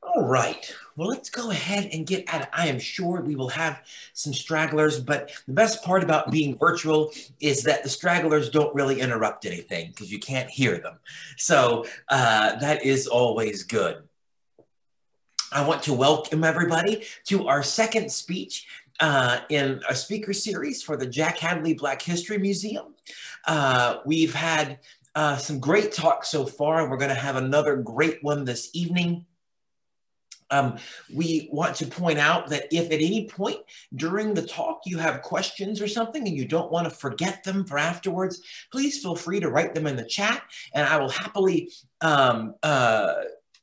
All right. Well, let's go ahead and get at it. I am sure we will have some stragglers, but the best part about being virtual is that the stragglers don't really interrupt anything because you can't hear them. So that is always good. I want to welcome everybody to our second speech in a speaker series for the Jack Hadley Black History Museum. We've had some great talks so far, and we're going to have another great one this evening. We want to point out that if at any point during the talk you have questions or something and you don't want to forget them for afterwards, please feel free to write them in the chat, and I will happily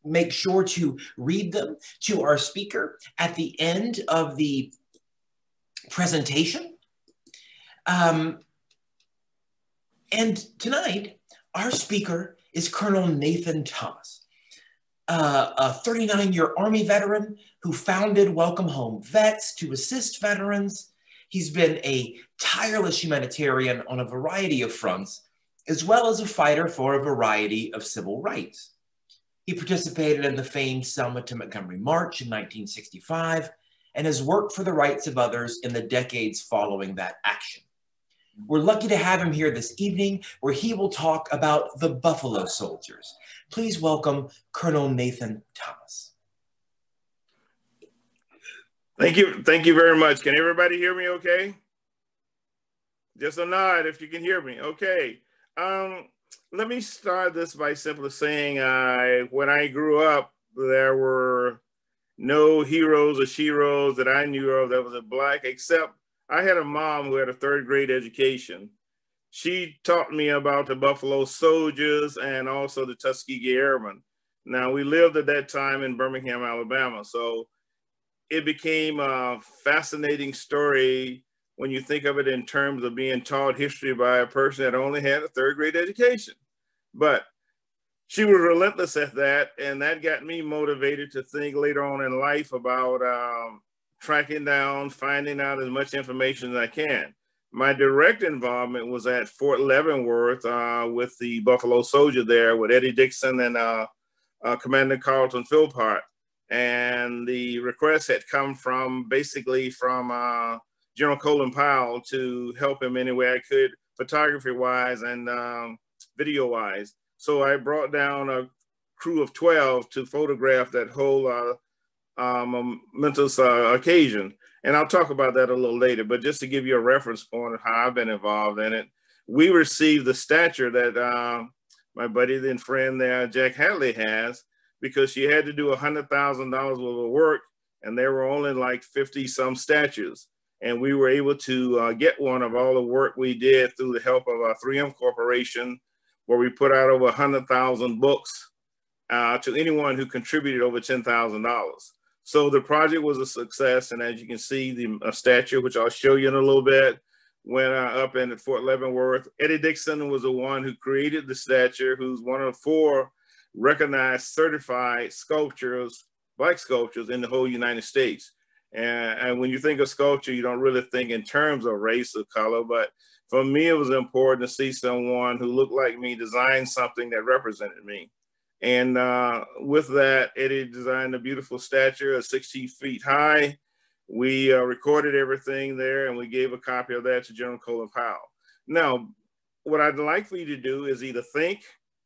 make sure to read them to our speaker at the end of the presentation. And tonight, our speaker is Colonel Nathan Thomas. A 39-year Army veteran who founded Welcome Home Vets to assist veterans. He's been a tireless humanitarian on a variety of fronts, as well as a fighter for a variety of civil rights. He participated in the famed Selma to Montgomery March in 1965 and has worked for the rights of others in the decades following that action. We're lucky to have him here this evening, where he will talk about the Buffalo Soldiers. Please welcome Colonel Nathan Thomas. Thank you very much. Can everybody hear me okay? Just a nod if you can hear me. Okay. Let me start this by simply saying when I grew up, there were no heroes or sheroes that I knew of that was a Black, except I had a mom who had a third grade education. She taught me about the Buffalo Soldiers and also the Tuskegee Airmen. Now, we lived at that time in Birmingham, Alabama, so it became a fascinating story when you think of it in terms of being taught history by a person that only had a third grade education. But she was relentless at that, and that got me motivated to think later on in life about tracking down, finding out as much information as I can. My direct involvement was at Fort Leavenworth with the Buffalo Soldier there with Eddie Dixon and Commander Carlton Philpott. And the request had come from General Colin Powell to help him any way I could, photography-wise and video-wise. So I brought down a crew of 12 to photograph that whole momentous occasion. And I'll talk about that a little later, but just to give you a reference point of how I've been involved in it, we received the stature that my buddy and friend there, Jack Hadley, has, because she had to do $100,000 worth of work, and there were only like 50 some statues. And we were able to get one of all the work we did through the help of our 3M Corporation, where we put out over 100,000 books to anyone who contributed over $10,000. So the project was a success, and as you can see, the statue, which I'll show you in a little bit, went up in at Fort Leavenworth. Eddie Dixon was the one who created the statue, who's one of 4 recognized certified sculptors, Black sculptors in the whole United States. And when you think of sculpture, you don't really think in terms of race or color, but for me, it was important to see someone who looked like me design something that represented me. And with that, Eddie designed a beautiful statue, 16 feet high. We recorded everything there, and we gave a copy of that to General Colin Powell. Now, what I'd like for you to do is either think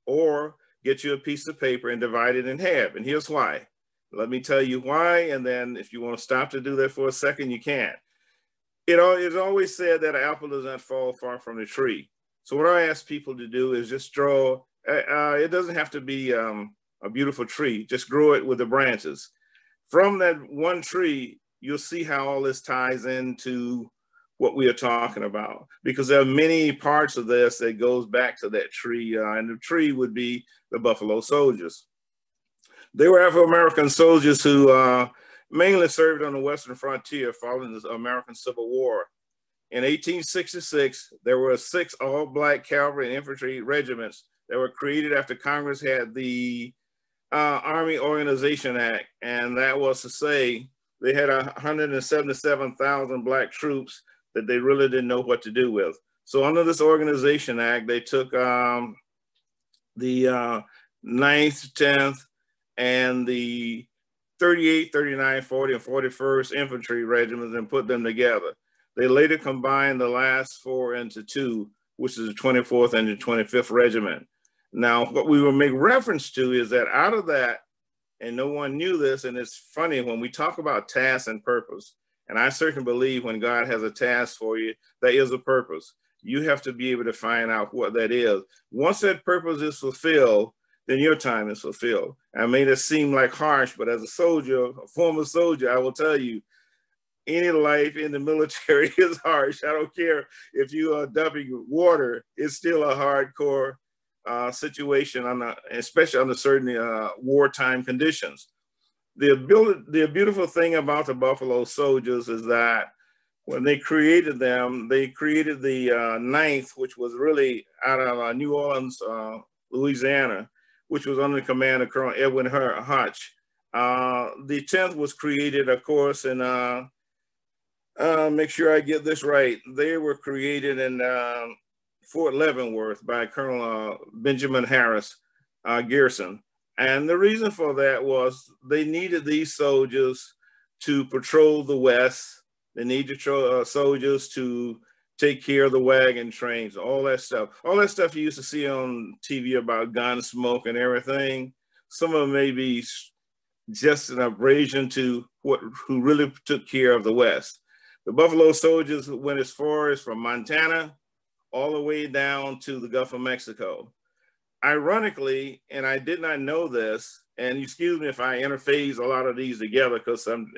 or get you a piece of paper and divide it in half. And here's why. Let me tell you why, and then if you want to stop to do that for a second, you can. It's always said that an apple does not fall far from the tree. So what I ask people to do is just draw. It doesn't have to be a beautiful tree. Just grow it with the branches. From that one tree, you'll see how all this ties into what we are talking about, because there are many parts of this that goes back to that tree, and the tree would be the Buffalo Soldiers. They were Afro-American soldiers who mainly served on the Western frontier following the American Civil War. In 1866, there were 6 all-Black cavalry and infantry regiments that were created after Congress had the Army Organization Act, and that was to say they had 177,000 Black troops that they really didn't know what to do with. So under this Organization Act, they took the 9th, 10th, and the 38, 39, 40, and 41st Infantry regiments and put them together. They later combined the last four into two, which is the 24th and the 25th Regiment. Now, what we will make reference to is that out of that, and no one knew this, and it's funny when we talk about task and purpose, and I certainly believe when God has a task for you, there is a purpose. You have to be able to find out what that is. Once that purpose is fulfilled, then your time is fulfilled. I made it seem like harsh, but as a soldier, a former soldier, I will tell you, any life in the military is harsh. I don't care if you are dumping water, it's still a hardcore situation, especially under certain wartime conditions. The beautiful thing about the Buffalo Soldiers is that when they created them, they created the 9th, which was really out of New Orleans, Louisiana, which was under the command of Colonel Edwin Hotch. The 10th was created, of course, in, make sure I get this right, they were created in Fort Leavenworth by Colonel Benjamin Harris Garrison. And the reason for that was they needed these soldiers to patrol the West. They needed soldiers to take care of the wagon trains, all that stuff. All that stuff you used to see on TV about gun smoke and everything. Some of them may be just an abrasion to who really took care of the West. The Buffalo Soldiers went as far as from Montana all the way down to the Gulf of Mexico. Ironically, and I did not know this, and excuse me if I interphase a lot of these together,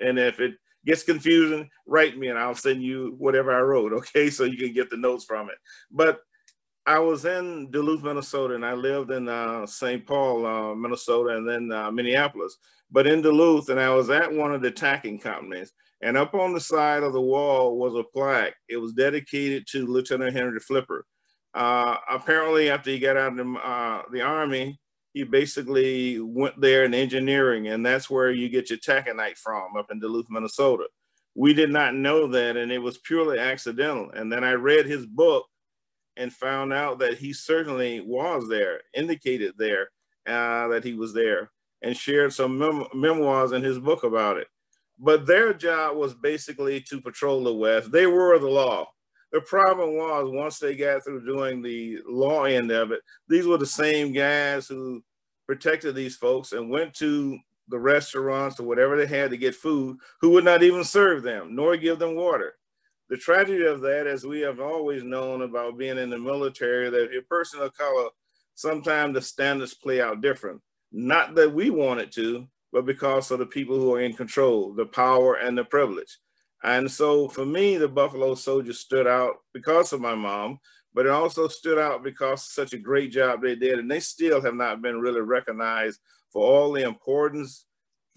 and if it gets confusing, write me and I'll send you whatever I wrote, okay? So you can get the notes from it. But I was in Duluth, Minnesota, and I lived in St. Paul, Minnesota, and then Minneapolis. But in Duluth, and I was at one of the tacking companies, and up on the side of the wall was a plaque. It was dedicated to Lieutenant Henry Flipper. Apparently, after he got out of the Army, he basically went there in engineering, and that's where you get your taconite from, up in Duluth, Minnesota. We did not know that, and it was purely accidental. And then I read his book and found out that he certainly was there, indicated there that he was there, and shared some memoirs in his book about it. But their job was basically to patrol the West. They were the law. The problem was, once they got through doing the law end of it, these were the same guys who protected these folks and went to the restaurants or whatever they had to get food, who would not even serve them, nor give them water. The tragedy of that, as we have always known about being in the military, that if a person of color, sometimes the standards play out different. Not that we want it to, but because of the people who are in control, the power and the privilege. And so for me, the Buffalo Soldiers stood out because of my mom, but it also stood out because of such a great job they did. And they still have not been really recognized for all the important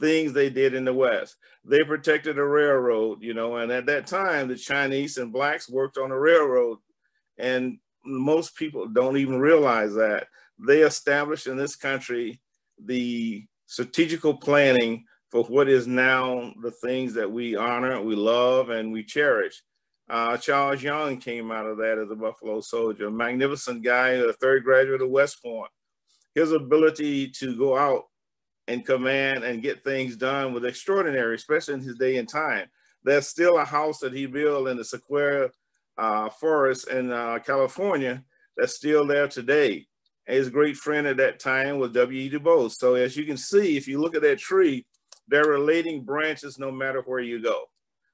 things they did in the West. They protected the railroad, you know, and at that time, the Chinese and blacks worked on the railroad. And most people don't even realize that. They established in this country the strategical planning for what is now the things that we honor, we love, and we cherish. Charles Young came out of that as a Buffalo Soldier, a magnificent guy, a third graduate of West Point. His ability to go out and command and get things done was extraordinary, especially in his day and time. There's still a house that he built in the Sequoia Forest in California that's still there today. And his great friend at that time was W.E. Du Bois. So as you can see, if you look at that tree, they're relating branches no matter where you go.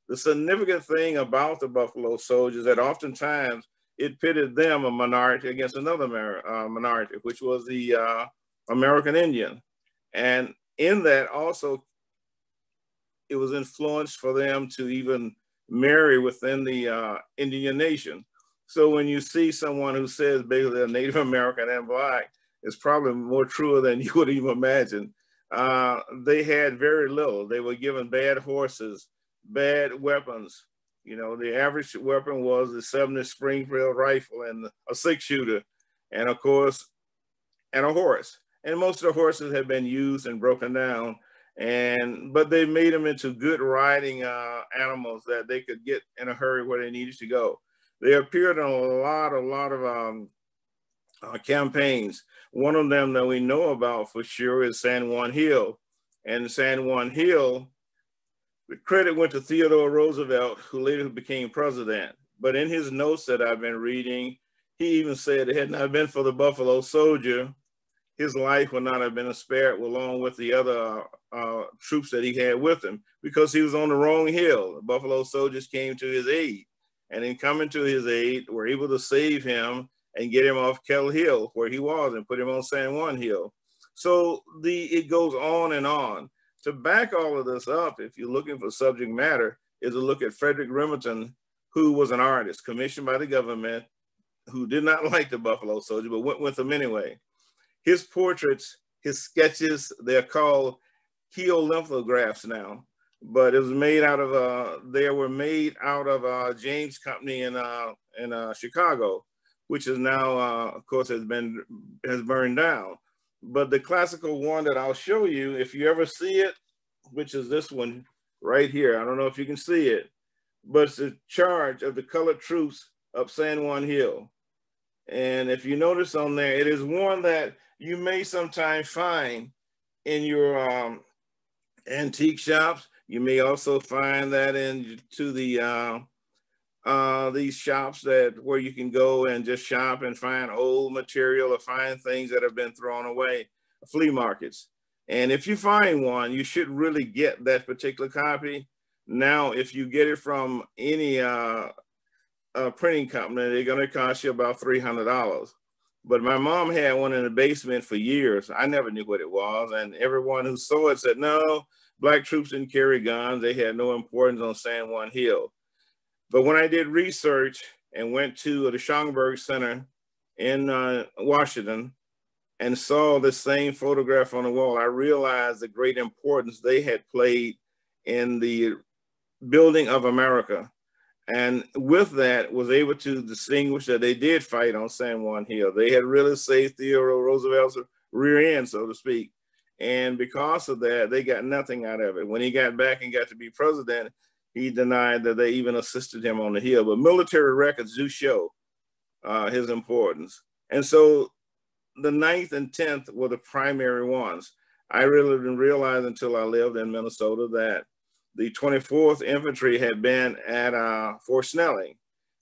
The significant thing about the Buffalo Soldiers that oftentimes it pitted them, a minority, against another minority, which was the American Indian. And in that also, it was influenced for them to even marry within the Indian nation. So when you see someone who says basically they're Native American and black, it's probably more truer than you would even imagine. They had very little. They were given bad horses, bad weapons. You know, the average weapon was a 70 Springfield rifle and a 6-shooter, and of course, and a horse. And most of the horses had been used and broken down, but they made them into good riding animals that they could get in a hurry where they needed to go. They appeared in a lot of campaigns. One of them that we know about for sure is Juan Hill. and San Juan Hill, the credit went to Theodore Roosevelt, who later became president. But in his notes that I've been reading, he even said it had not been for the Buffalo Soldier, his life would not have been spared along with the other troops that he had with him, because he was on the wrong hill. The Buffalo Soldiers came to his aid, and in coming to his aid, were able to save him and get him off Kell Hill, where he was, and put him on San Juan Hill. So it goes on and on. To back all of this up, if you're looking for subject matter, is a look at Frederick Remington, who was an artist commissioned by the government, who did not like the Buffalo Soldier, but went with them anyway. His portraits, his sketches, they're called heliolithographs now, but it was made out of, they were made out of James Company in Chicago, which is now, of course, has burned down. But the classical one that I'll show you, if you ever see it, which is this one right here. I don't know if you can see it, but it's a charge of the colored troops up San Juan Hill. And if you notice on there, it is one that you may sometimes find in your antique shops. You may also find that into the these shops where you can go and just shop and find old material or find things that have been thrown away, flea markets. And if you find one, you should really get that particular copy. Now, if you get it from any printing company, they're going to cost you about $300. But my mom had one in the basement for years. I never knew what it was. And everyone who saw it said, no, black troops didn't carry guns. They had no importance on San Juan Hill. But when I did research and went to the Schomburg Center in Washington and saw the same photograph on the wall, I realized the great importance they had played in the building of America. And with that, was able to distinguish that they did fight on San Juan Hill. They had really saved Theodore Roosevelt's rear end, so to speak. And because of that, they got nothing out of it. When he got back and got to be president, he denied that they even assisted him on the Hill. But military records do show his importance. And so the 9th and 10th were the primary ones. I really didn't realize until I lived in Minnesota that the 24th Infantry had been at Fort Snelling.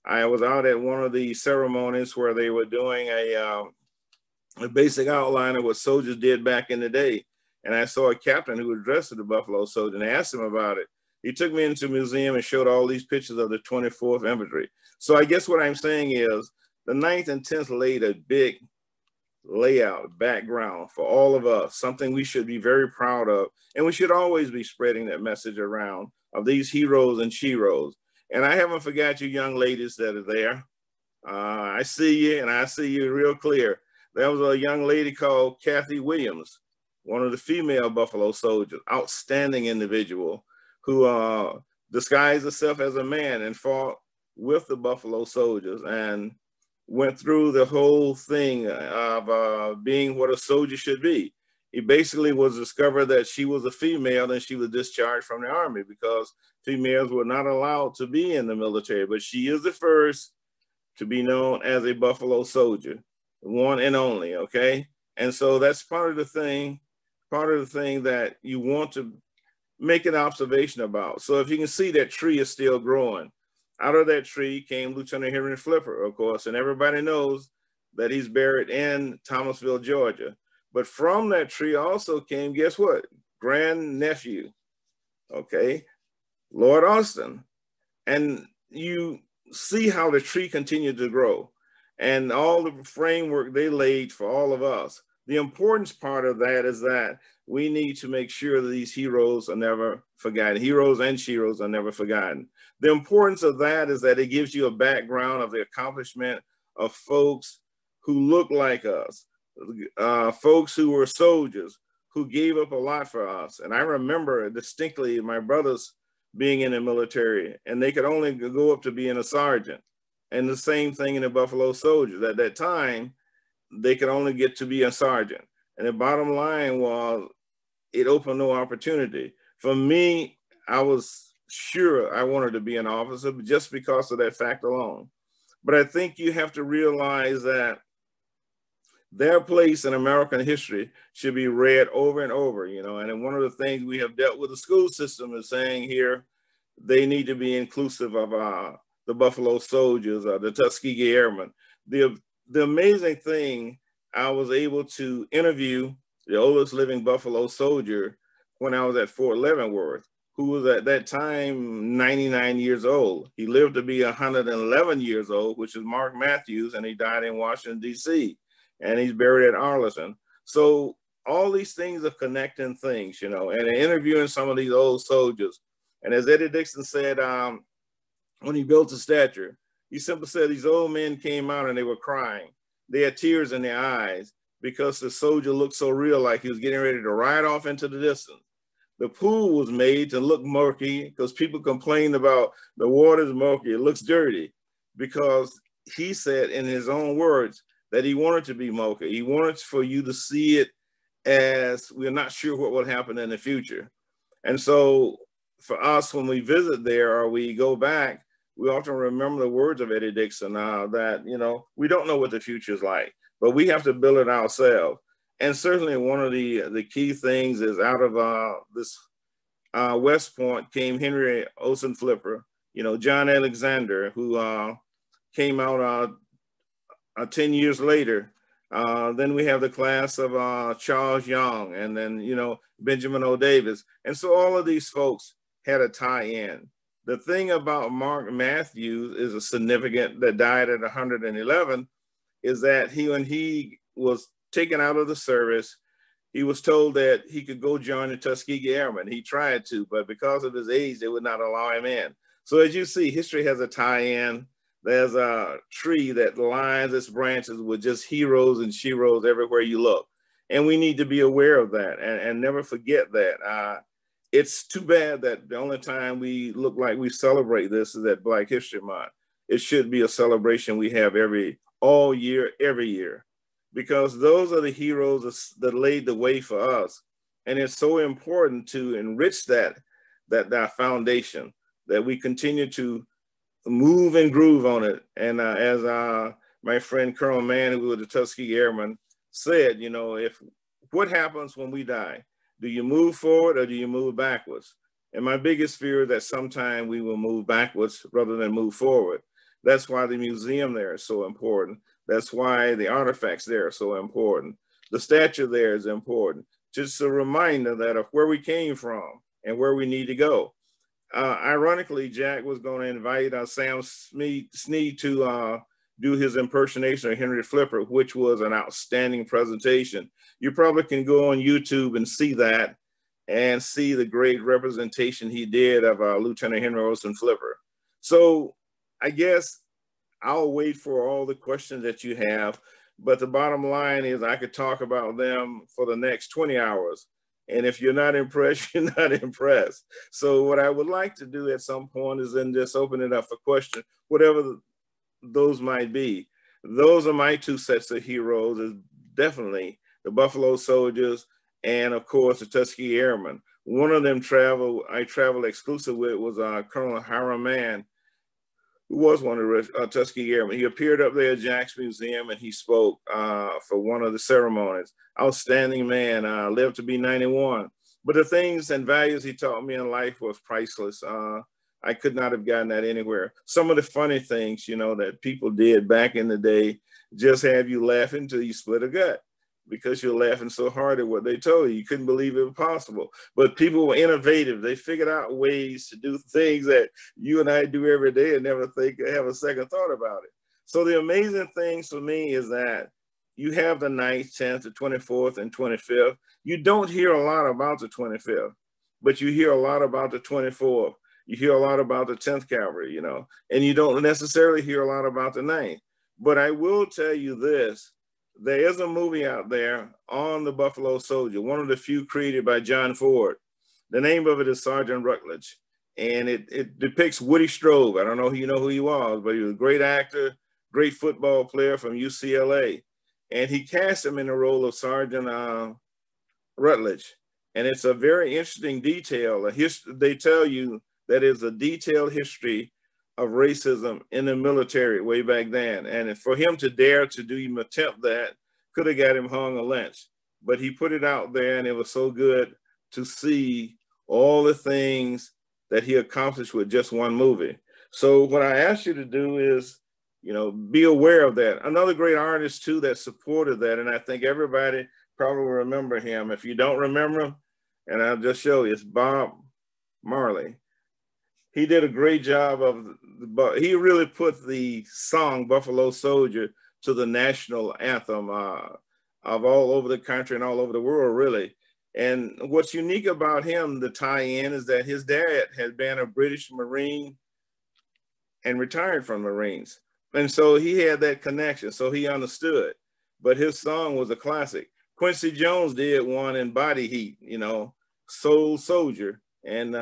I was out at one of the ceremonies where they were doing a basic outline of what soldiers did back in the day. And I saw a captain who was dressed as a Buffalo Soldier, and I asked him about it. He took me into a museum and showed all these pictures of the 24th Infantry. So I guess what I'm saying is the 9th and 10th laid a big layout, background for all of us, something we should be very proud of. And we should always be spreading that message around of these heroes and sheroes. And I haven't forgot you young ladies that are there. I see you, and I see you real clear. There was a young lady called Kathy Williams, one of the female Buffalo Soldiers, outstanding individual, who disguised herself as a man and fought with the Buffalo Soldiers and went through the whole thing of being what a soldier should be. It basically was discovered that she was a female and she was discharged from the Army because females were not allowed to be in the military. But she is the first to be known as a Buffalo Soldier, one and only, okay? And so that's part of the thing that you want to make an observation about. So if you can see, that tree is still growing. Out of that tree came Lieutenant Henry Flipper, of course, and everybody knows that he's buried in Thomasville, Georgia. But from that tree also came, guess what? Grandnephew, okay? Lord Austin. And you see how the tree continued to grow and all the framework they laid for all of us. The importance part of that is that we need to make sure that these heroes are never forgotten. Heroes and sheroes are never forgotten. The importance of that is that it gives you a background of the accomplishment of folks who look like us, folks who were soldiers, who gave up a lot for us. And I remember distinctly my brothers being in the military, and they could only go up to being a sergeant. And the same thing in the Buffalo Soldiers. At that time, they could only get to be a sergeant. And the bottom line was, it opened no opportunity. For me, I was sure I wanted to be an officer just because of that fact alone. But I think you have to realize that their place in American history should be read over and over, you know. And then one of the things we have dealt with the school system is saying here, they need to be inclusive of the Buffalo Soldiers, the Tuskegee Airmen. The amazing thing, I was able to interview the oldest living Buffalo soldier when I was at Fort Leavenworth, who was at that time 99 years old. He lived to be 111 years old, which is Mark Matthews, and he died in Washington, D.C., and he's buried at Arlington. So all these things are connecting things, you know, and interviewing some of these old soldiers. And as Eddie Dixon said, when he built the statue, he simply said these old men came out and they were crying. They had tears in their eyes because the soldier looked so real, like he was getting ready to ride off into the distance. The pool was made to look murky because people complained about the water's murky, it looks dirty, because he said in his own words that he wanted to be murky. He wanted for you to see it as we're not sure what will happen in the future. And so for us, when we visit there or we go back, we often remember the words of Eddie Dixon that, you know, we don't know what the future is like, but we have to build it ourselves. And certainly one of the key things is out of this West Point came Henry Olsen Flipper, you know, John Alexander, who came out 10 years later. Then we have the class of Charles Young, and then, you know, Benjamin O. Davis. And so all of these folks had a tie-in. The thing about Mark Matthews is a significant, that died at 111, is that when he was taken out of the service, he was told that he could go join the Tuskegee Airmen. He tried to, but because of his age, they would not allow him in. So as you see, history has a tie-in. There's a tree that lines its branches with just heroes and sheroes everywhere you look. And we need to be aware of that and never forget that. It's too bad that the only time we look like we celebrate this is at Black History Month. It should be a celebration we have all year, every year, because those are the heroes that laid the way for us. And it's so important to enrich that foundation, that we continue to move and groove on it. And as my friend Colonel Mann, who was the Tuskegee Airman, said, you know, what happens when we die? Do you move forward or do you move backwards? And my biggest fear is that sometime we will move backwards rather than move forward. That's why the museum there is so important. That's why the artifacts there are so important. The statue there is important. Just a reminder that of where we came from and where we need to go. Ironically, Jack was going to invite Sam Sneed to do his impersonation of Henry Flipper, which was an outstanding presentation. You probably can go on YouTube and see that and see the great representation he did of Lieutenant Henry Olsen Flipper. So I guess I'll wait for all the questions that you have, but the bottom line is I could talk about them for the next 20 hours. And if you're not impressed, you're not impressed. So what I would like to do at some point is then just open it up for questions, whatever those might be. Those are my two sets of heroes, is definitely the Buffalo Soldiers and of course the Tuskegee Airmen. One of them I traveled exclusive with was Colonel Hiram Mann, who was one of the Tuskegee Airmen. He appeared up there at Jack's Museum and he spoke for one of the ceremonies. Outstanding man, lived to be 91. But the things and values he taught me in life was priceless. I could not have gotten that anywhere. Some of the funny things, you know, that people did back in the day just have you laughing until you split a gut, because you're laughing so hard at what they told you. You couldn't believe it was possible. But people were innovative. They figured out ways to do things that you and I do every day and never have a second thought about it. So the amazing things for me is that you have the 9th, 10th, the 24th, and 25th. You don't hear a lot about the 25th, but you hear a lot about the 24th. You hear a lot about the 10th Cavalry, you know, and you don't necessarily hear a lot about the 9th. But I will tell you this. There is a movie out there on the Buffalo Soldier, one of the few created by John Ford. The name of it is Sergeant Rutledge, and it depicts Woody Strode. I don't know if you know who he was, but he was a great actor, great football player from UCLA. And he cast him in the role of Sergeant Rutledge. And it's a very interesting detail. They tell you that is a detailed history of racism in the military way back then. And for him to dare to even attempt that, could have got him hung or lynched. But he put it out there, and it was so good to see all the things that he accomplished with just one movie. So what I asked you to do is, you know, be aware of that. Another great artist too that supported that, and I think everybody probably remember him. If you don't remember him, and I'll just show you, it's Bob Marley. He did a great job he really put the song Buffalo Soldier to the national anthem of all over the country and all over the world, really. And what's unique about him, the tie-in, is that his dad had been a British Marine and retired from Marines. And so he had that connection, so he understood. But his song was a classic. Quincy Jones did one in Body Heat, you know, Soul Soldier, and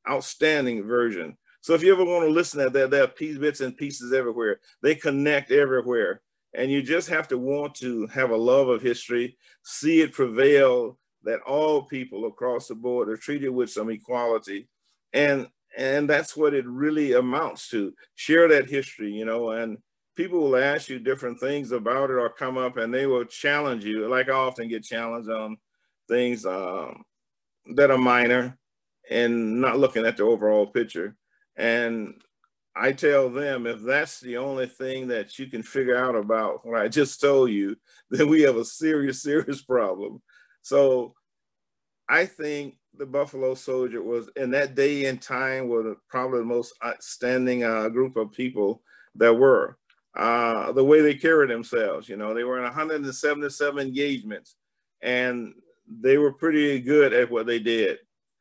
outstanding version. So if you ever want to listen to that, there are bits and pieces everywhere. They connect everywhere. And you just have to want to have a love of history, see it prevail, that all people across the board are treated with some equality. And that's what it really amounts to. Share that history, you know, and people will ask you different things about it or come up and they will challenge you. Like I often get challenged on things that are minor and not looking at the overall picture. And I tell them, if that's the only thing that you can figure out about what I just told you, then we have a serious, serious problem. So I think the Buffalo Soldier was, in that day and time, were probably the most outstanding group of people that were. The way they carried themselves, you know, they were in 177 engagements, and they were pretty good at what they did.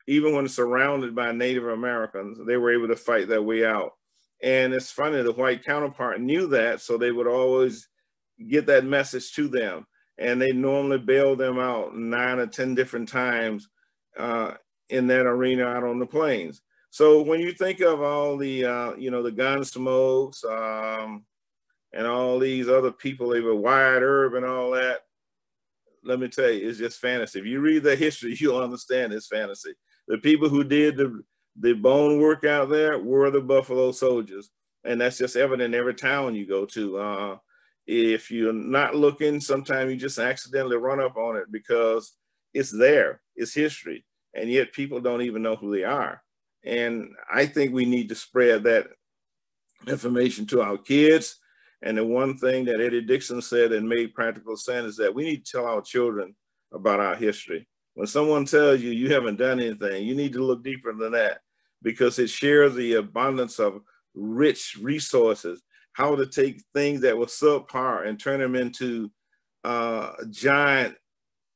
Even when surrounded by Native Americans, they were able to fight their way out. And it's funny, the white counterpart knew that, so they would always get that message to them. And they normally bailed them out 9 or 10 different times in that arena out on the plains. So when you think of all the, you know, the Gunsmokes and all these other people, they were Wyatt Earp and all that, let me tell you, it's just fantasy. If you read the history, you'll understand it's fantasy. The people who did the bone work out there were the Buffalo Soldiers. And that's just evident in every town you go to. If you're not looking, sometimes you just accidentally run up on it because it's there, it's history. And yet people don't even know who they are. And I think we need to spread that information to our kids. And the one thing that Eddie Dixon said and made practical sense is that we need to tell our children about our history. When someone tells you you haven't done anything, you need to look deeper than that, because it shares the abundance of rich resources, how to take things that were subpar and turn them into giant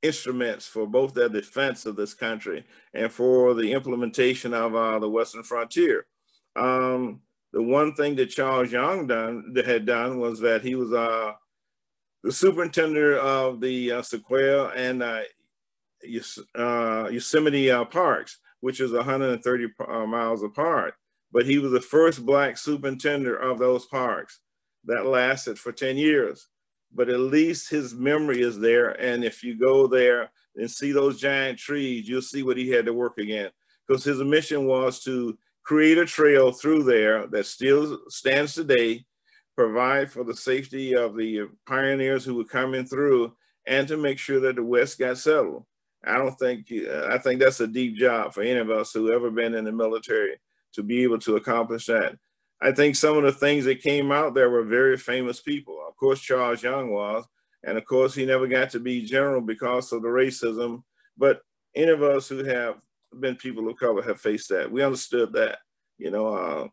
instruments for both the defense of this country and for the implementation of the Western frontier. The one thing that Charles Young had done was that he was the superintendent of the Sequoia and Yosemite parks, which is 130 miles apart. But he was the first Black superintendent of those parks. That lasted for 10 years. But at least his memory is there. And if you go there and see those giant trees, you'll see what he had to work again. Because his mission was to create a trail through there that still stands today, provide for the safety of the pioneers who were coming through, and to make sure that the West got settled. I think that's a deep job for any of us who ever been in the military to be able to accomplish that. I think some of the things that came out there were very famous people. Of course, Charles Young was, and of course, he never got to be general because of the racism. But any of us who have been people of color have faced that. We understood that, you know,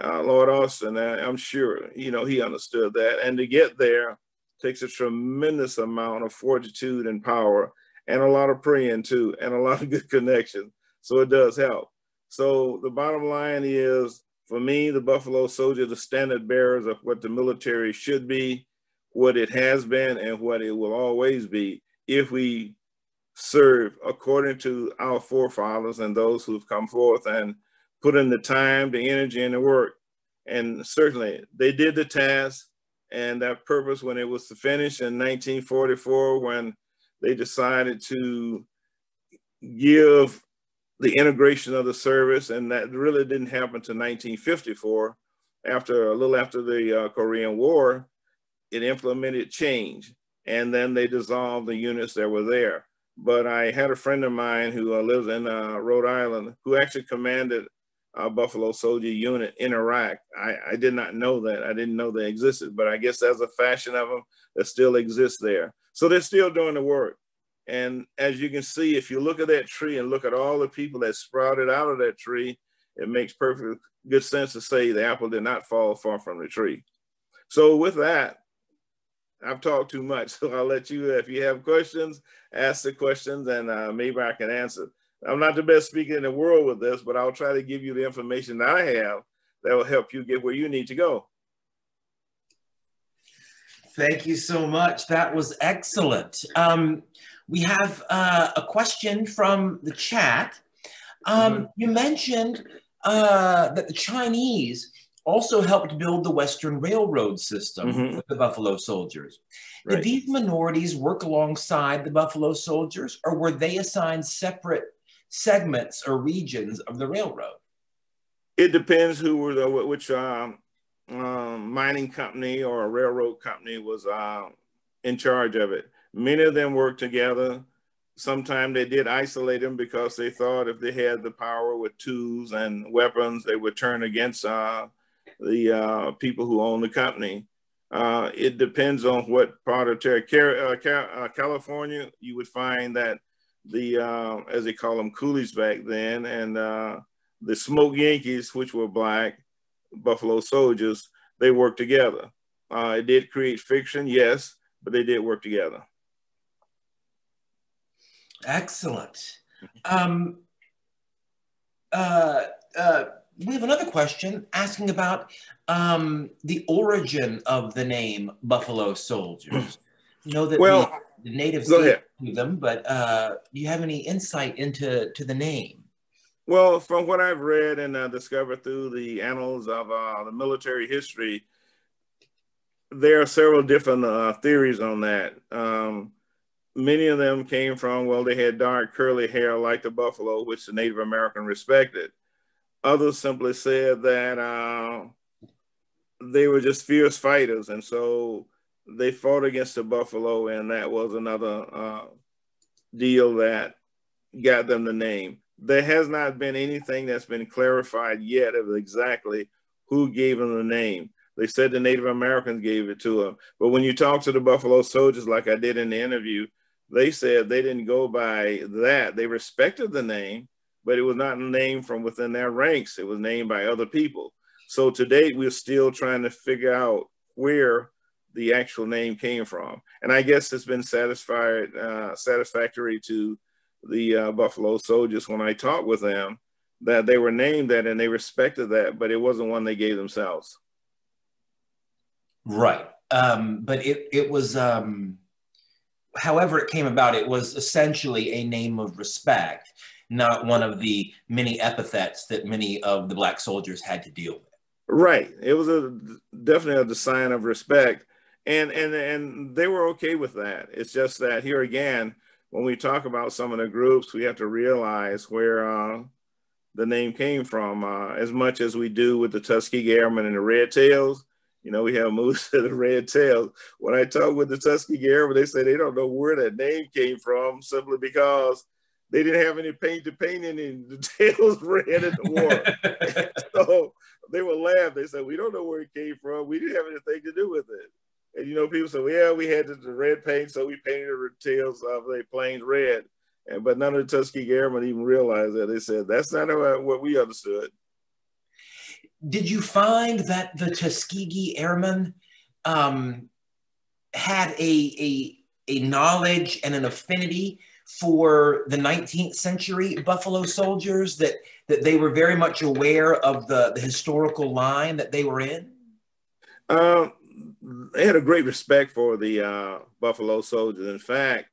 Lord Austin, I'm sure, you know, he understood that. And to get there takes a tremendous amount of fortitude and power, and a lot of praying too, and a lot of good connection. So it does help. So the bottom line is, for me, the Buffalo Soldier, the standard bearers of what the military should be, what it has been, and what it will always be if we serve according to our forefathers and those who've come forth and put in the time, the energy, and the work. And certainly they did the task and that purpose when it was to finish in 1944, when they decided to give the integration of the service, and that really didn't happen to 1954. A little after the Korean War, it implemented change. and then they dissolved the units that were there. But I had a friend of mine who lives in Rhode Island who actually commanded a Buffalo Soldier unit in Iraq. I did not know that. I didn't know they existed, but I guess there's a faction of them that still exists there. So they're still doing the work. And as you can see, if you look at that tree and look at all the people that sprouted out of that tree, it makes perfect good sense to say the apple did not fall far from the tree. So with that, I've talked too much, so I'll let you, if you have questions, ask the questions, and maybe I can answer. I'm not the best speaker in the world with this, but I'll try to give you the information that I have that will help you get where you need to go. Thank you so much. That was excellent. We have a question from the chat. You mentioned that the Chinese also helped build the Western Railroad system with the Buffalo Soldiers. Did these minorities work alongside the Buffalo Soldiers, or were they assigned separate segments or regions of the railroad? It depends who were which mining company or a railroad company was in charge of it. Many of them worked together. Sometimes they did isolate them because they thought if they had the power with tools and weapons, they would turn against the people who own the company. It depends on what part of California. You would find that the, as they call them, coolies back then, and the smoke Yankees, which were black, Buffalo Soldiers, they worked together. It did create friction, yes, but they did work together. Excellent. We have another question asking about the origin of the name Buffalo Soldiers. You know that the natives gave them, but do you have any insight into the name? Well, from what I've read and discovered through the annals of the military history, there are several different theories on that. Many of them came from, well, they had dark curly hair like the buffalo, which the Native American respected. Others simply said that they were just fierce fighters, and so they fought against the buffalo, and that was another deal that got them the name. There has not been anything that's been clarified yet of exactly who gave them the name. They said the Native Americans gave it to them, but when you talk to the Buffalo Soldiers, like I did in the interview, they said they didn't go by that. They respected the name, but it was not named from within their ranks. It was named by other people. So to date, we're still trying to figure out where the actual name came from. And I guess it's been satisfactory to the Buffalo Soldiers when I talked with them that they were named that and they respected that, but it wasn't one they gave themselves. Right. But it was, however it came about, it was essentially a name of respect, not one of the many epithets that many of the Black soldiers had to deal with. Right. It was definitely a sign of respect. And they were okay with that. It's just that here again, when we talk about some of the groups, we have to realize where the name came from. As much as we do with the Tuskegee Airmen and the Red Tails, you know, we have moves to the Red Tails. When I talk with the Tuskegee Airmen, they say they don't know where that name came from simply because they didn't have any paint to paint any. The tails red in the war. So they would laugh. They said, we don't know where it came from. We didn't have anything to do with it. And, you know, people say, well, yeah, we had the red paint, so we painted the tails of the planes red. But none of the Tuskegee Airmen even realized that. They said, that's not what we understood. Did you find that the Tuskegee Airmen had a knowledge and an affinity for the 19th century Buffalo Soldiers, that they were very much aware of the historical line that they were in? They had a great respect for the Buffalo Soldiers. In fact,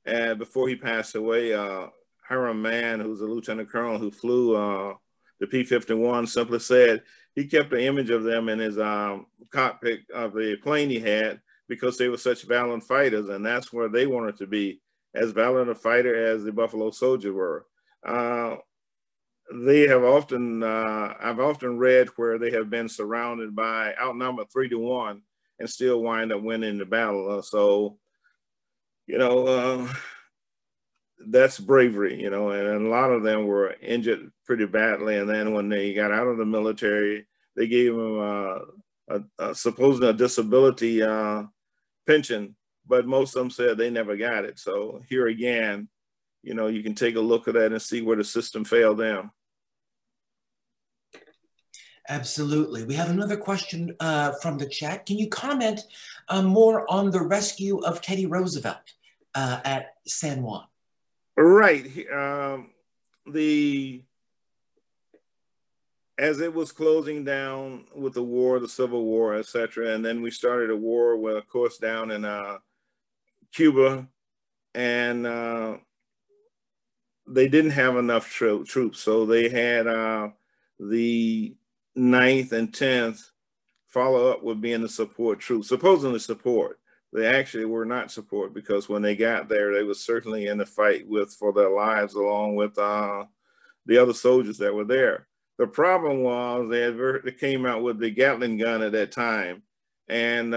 before he passed away, Hiram Mann, who's a lieutenant colonel who flew the P-51, simply said he kept an image of them in his cockpit of the plane he had because they were such valiant fighters, and that's where they wanted to be, as valiant a fighter as the Buffalo Soldiers were. They have often, I've often read where they have been surrounded by, outnumbered 3-1, and still wind up winning the battle. So you know, that's bravery, you know, and a lot of them were injured pretty badly. And then when they got out of the military, they gave them supposedly a disability pension, but most of them said they never got it. So here again, you know, you can take a look at that and see where the system failed them. Absolutely. We have another question from the chat. Can you comment more on the rescue of Teddy Roosevelt at San Juan? Right. As it was closing down with the war, the Civil War, etc., and then we started a war, well, of course, down in Cuba, and they didn't have enough troops, so they had the 9th and 10th follow up with being the support troops, supposedly support. They actually were not support, because when they got there, they were certainly in the fight for their lives, along with the other soldiers that were there. The problem was they came out with the Gatling gun at that time, and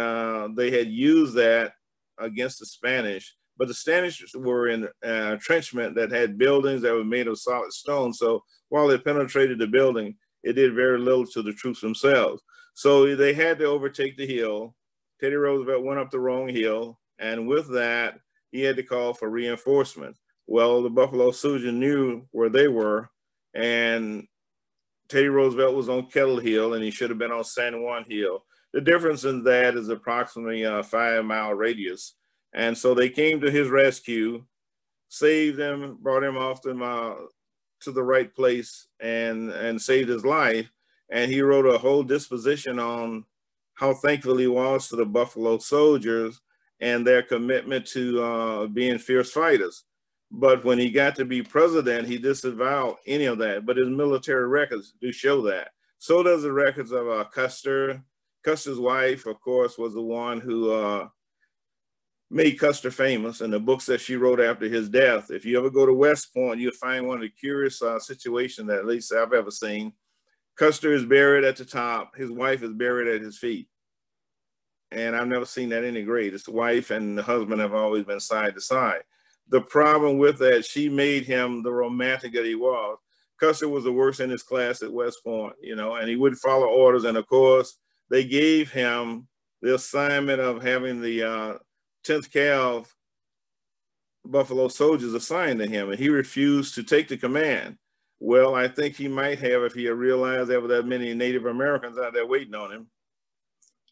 they had used that against the Spanish. But the Spanish were in an entrenchment that had buildings that were made of solid stone. So while it penetrated the building, it did very little to the troops themselves. So they had to overtake the hill. Teddy Roosevelt went up the wrong hill, and with that, he had to call for reinforcements. Well, the Buffalo Soldiers knew where they were, and Teddy Roosevelt was on Kettle Hill, and he should have been on San Juan Hill. The difference in that is approximately a 5-mile radius. And so they came to his rescue, saved him, brought him off to the right place, and saved his life. And he wrote a whole disposition on how thankful he was to the Buffalo Soldiers and their commitment to being fierce fighters. But when he got to be president, he disavowed any of that. But his military records do show that. So does the records of Custer. Custer's wife, of course, was the one who made Custer famous, and the books that she wrote after his death. If you ever go to West Point, you'll find one of the curious situations that at least I've ever seen. Custer is buried at the top. His wife is buried at his feet. And I've never seen that any grade. His wife and the husband have always been side to side. The problem with that, she made him the romantic that he was. Custer was the worst in his class at West Point, you know, and he wouldn't follow orders. And of course, they gave him the assignment of having the 10th Cav Buffalo Soldiers assigned to him, and he refused to take the command. Well, I think he might have if he had realized there were that many Native Americans out there waiting on him.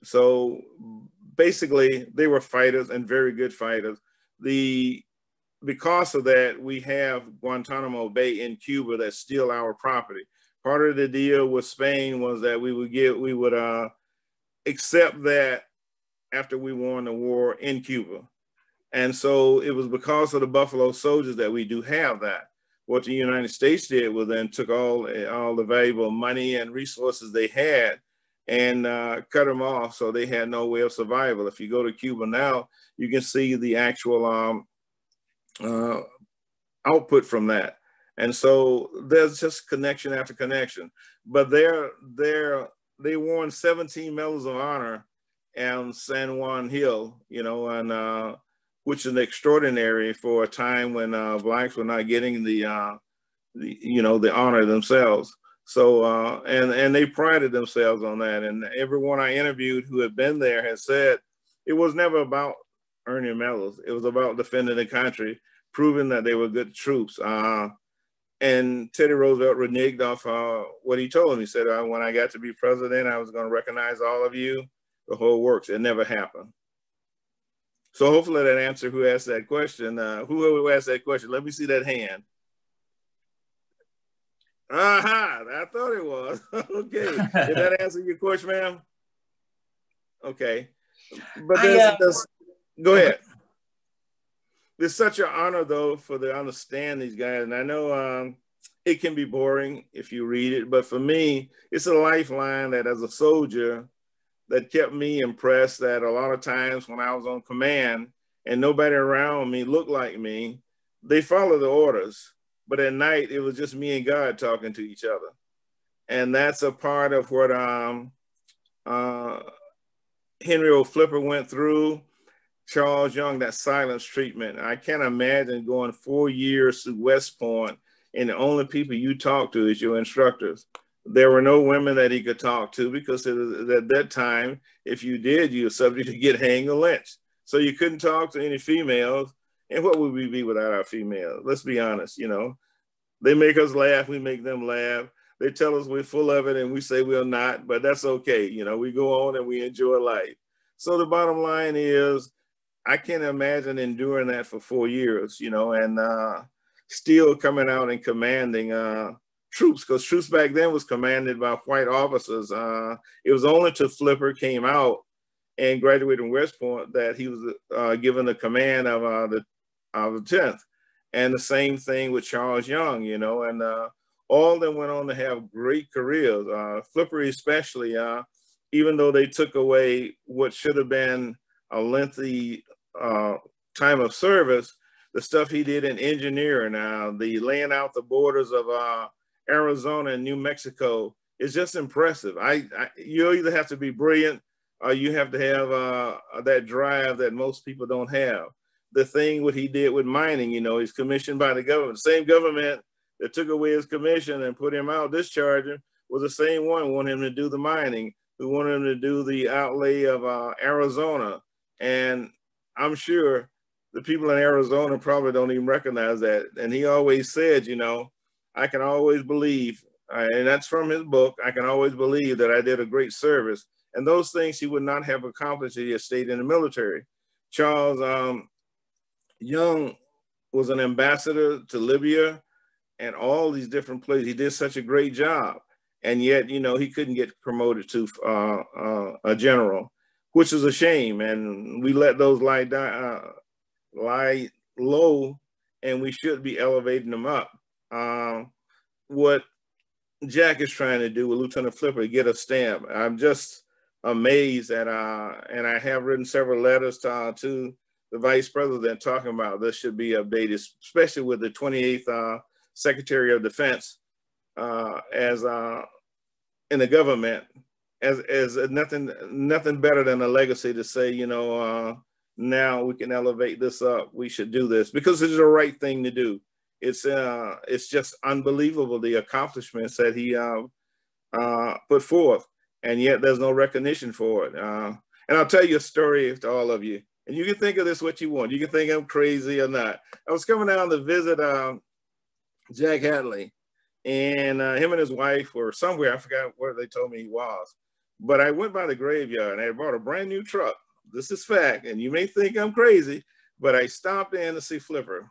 So basically, they were fighters and very good fighters. Because of that, we have Guantanamo Bay in Cuba that's still our property. Part of the deal with Spain was that we would accept that after we won the war in Cuba. And so it was because of the Buffalo Soldiers that we do have that. What the United States did was then took all the valuable money and resources they had and cut them off, so they had no way of survival. If you go to Cuba now, you can see the actual output from that. And so there's just connection after connection. But they won 17 medals of honor on San Juan Hill, you know, and which is extraordinary for a time when blacks were not getting the honor themselves. So and they prided themselves on that. And everyone I interviewed who had been there has said it was never about earning medals. It was about defending the country, proving that they were good troops. And Teddy Roosevelt reneged off what he told him. He said, when I got to be president, I was going to recognize all of you, the whole works. It never happened. So hopefully that answered who asked that question. Whoever asked that question, let me see that hand. Aha, I thought it was. Okay. Did that answer your question, ma'am? Okay. But go ahead. It's such an honor, though, to understand these guys. And I know it can be boring if you read it, but for me, it's a lifeline that as a soldier that kept me impressed that a lot of times when I was on command and nobody around me looked like me, they followed the orders. But at night, it was just me and God talking to each other. And that's a part of what Henry O. Flipper went through. Charles Young, that silence treatment. I can't imagine going 4 years to West Point and the only people you talk to is your instructors. There were no women that he could talk to because at that time, if you did, you were subject to get hanged or lynched. So you couldn't talk to any females. And what would we be without our females? Let's be honest, you know. They make us laugh, we make them laugh. They tell us we're full of it and we say we're not, but that's okay. You know, we go on and we enjoy life. So the bottom line is, I can't imagine enduring that for 4 years, you know, and still coming out and commanding troops, because troops back then was commanded by white officers. It was only till Flipper came out and graduated from West Point that he was given the command of the 10th. And the same thing with Charles Young, you know, and all of them went on to have great careers. Flipper especially, even though they took away what should have been a lengthy time of service, the stuff he did in engineering, the laying out the borders of Arizona and New Mexico is just impressive. You either have to be brilliant or you have to have that drive that most people don't have. The thing what he did with mining, you know, he's commissioned by the government. The same government that took away his commission and put him out, discharged him, was the same one who wanted him to do the mining, who wanted him to do the outlay of Arizona. And I'm sure the people in Arizona probably don't even recognize that. And he always said, you know, I can always believe, and that's from his book, I can always believe that I did a great service. And those things he would not have accomplished if he had stayed in the military. Charles Young was an ambassador to Libya and all these different places. He did such a great job. And yet, you know, he couldn't get promoted to a general, which is a shame. And we let those lie low, and we should be elevating them up. What Jack is trying to do with Lieutenant Flipper, get a stamp. I'm just amazed at, and I have written several letters to the Vice President talking about this should be updated, especially with the 28th Secretary of Defense as in the government, as nothing better than a legacy to say, you know, now we can elevate this up. We should do this because it's the right thing to do. It's just unbelievable the accomplishments that he put forth, and yet there's no recognition for it. And I'll tell you a story to all of you, and you can think of this what you want. You can think I'm crazy or not. I was coming down to visit Jack Hadley, and him and his wife were somewhere. I forgot where they told me he was, but I went by the graveyard and I bought a brand new truck. This is fact, and you may think I'm crazy, but I stopped in to see Flipper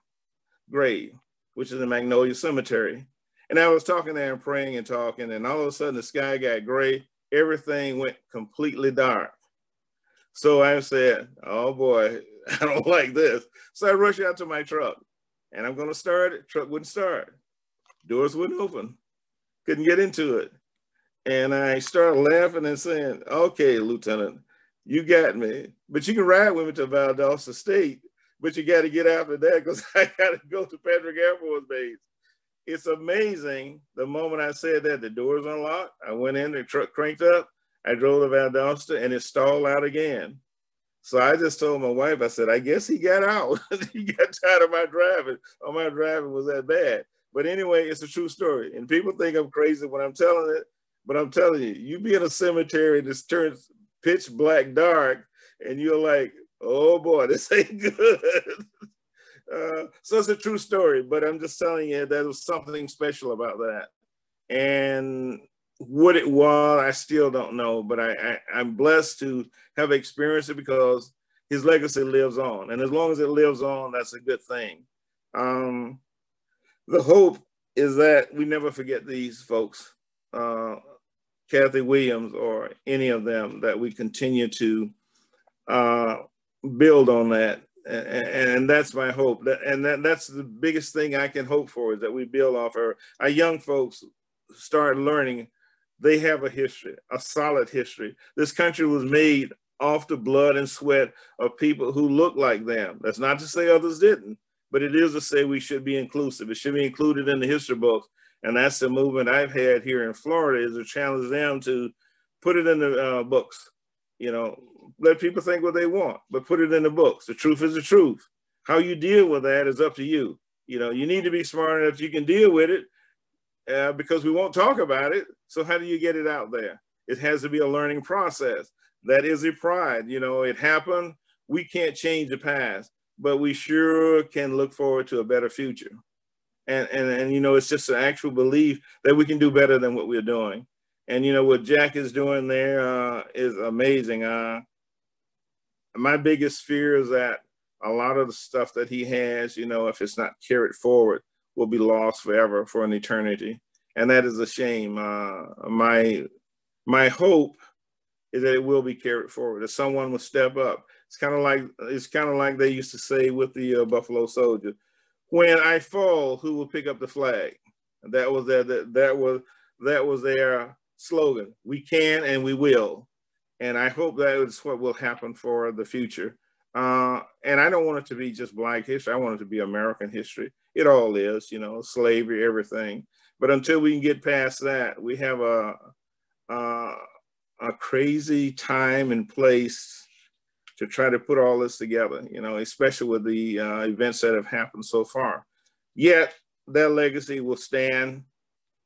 grave, which is in Magnolia Cemetery. And I was talking there and praying and talking, and all of a sudden the sky got gray. Everything went completely dark. So I said, oh boy, I don't like this. So I rushed out to my truck, and I'm going to start it. Truck wouldn't start. Doors wouldn't open. Couldn't get into it. And I started laughing and saying, okay, Lieutenant, you got me. But you can ride with me to Valdosta State, but you got to get after that because I got to go to Patrick Air Force Base. It's amazing. The moment I said that, the doors unlocked. I went in, the truck cranked up. I drove to Valdosta, and it stalled out again. So I just told my wife, I said, I guess he got out. He got tired of my driving, or my driving was that bad. But anyway, it's a true story. And people think I'm crazy when I'm telling it, but I'm telling you, you be in a cemetery that turns pitch black dark, and you're like, oh boy, this ain't good. So it's a true story, but I'm just telling you there was something special about that. And what it was, I still don't know, but I'm blessed to have experienced it because his legacy lives on. And as long as it lives on, that's a good thing. The hope is that we never forget these folks, Kathy Williams or any of them, that we continue to build on that. And that's my hope. That's the biggest thing I can hope for, is that we build off her. Our young folks start learning they have a history, a solid history. This country was made off the blood and sweat of people who look like them. That's not to say others didn't, but it is to say we should be inclusive. It should be included in the history books. And that's the movement I've had here in Florida, is to challenge them to put it in the books, you know, let people think what they want, but put it in the books. The truth is the truth. How you deal with that is up to you. You know, you need to be smart enough you can deal with it because we won't talk about it. So how do you get it out there? It has to be a learning process. That is a pride. You know, it happened. We can't change the past, but we sure can look forward to a better future. And you know, it's just an actual belief that we can do better than what we're doing. And, you know, what Jack is doing there is amazing. My biggest fear is that a lot of the stuff that he has, you know, if it's not carried forward, will be lost forever for an eternity. And that is a shame. My hope is that it will be carried forward, that someone will step up. It's kind of like they used to say with the Buffalo Soldier, when I fall, who will pick up the flag? That was their slogan. We can and we will. And I hope that is what will happen for the future. And I don't want it to be just Black history. I want it to be American history. It all is, you know, slavery, everything. But until we can get past that, we have a crazy time and place to try to put all this together, you know, especially with the events that have happened so far. Yet their legacy will stand,